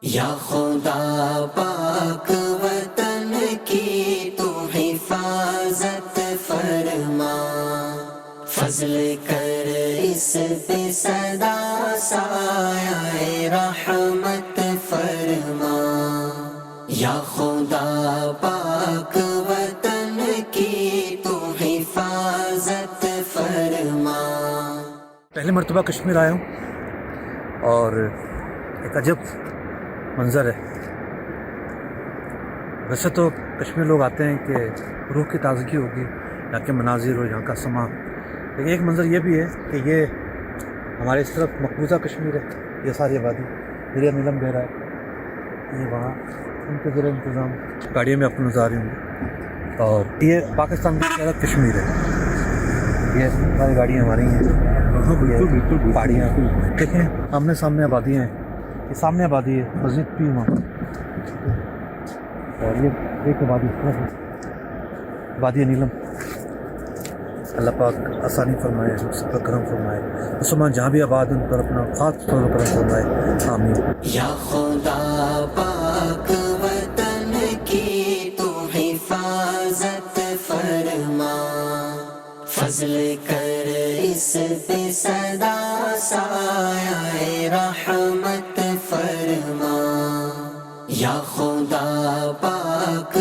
یا خدا پاک وطن کی تو حفاظت فرما، فضل کر اس پہ سدا سایہ رحمت فرما، یا خدا پاک وطن کی تو حفاظت فرما۔ پہلی مرتبہ کشمیر آیا ہوں اور ایک عجب منظر ہے۔ ویسے تو کشمیر لوگ آتے ہیں کہ روح کی تازگی ہوگی، یہاں کے مناظر اور یہاں کا سما، لیکن ایک منظر یہ بھی ہے کہ یہ ہمارے اس طرف مقبوضہ کشمیر ہے، یہ ساری آبادی دریا نیلم بہہ رہا ہے، یہ وہاں ان کے زیر انتظام گاڑیوں میں اپنے نظارے ہوں گے، اور یہ پاکستان کی طرف کشمیر ہے، یہ ساری گاڑیاں ہماری ہیں، بالکل پہاڑیاں دیکھیں، آمنے سامنے آبادیاں ہیں، یہ سامنے آبادی ہے، مسجد بھی وہاں، اور یہ ایک آبادی اس طرف ہے، وادی نیلم۔ اللہ پاک آسانی فرمائے، ہم سب پر کرم فرمائے، مسلمان جہاں بھی آباد ان پر اپنا خاص طور پر کرم فرمائے، آمین۔ یا خدا پاک وطن کی تو حفاظت فرما، فضل کر اس پہ سدا سایہ رحمت فرما، یا خدا پاک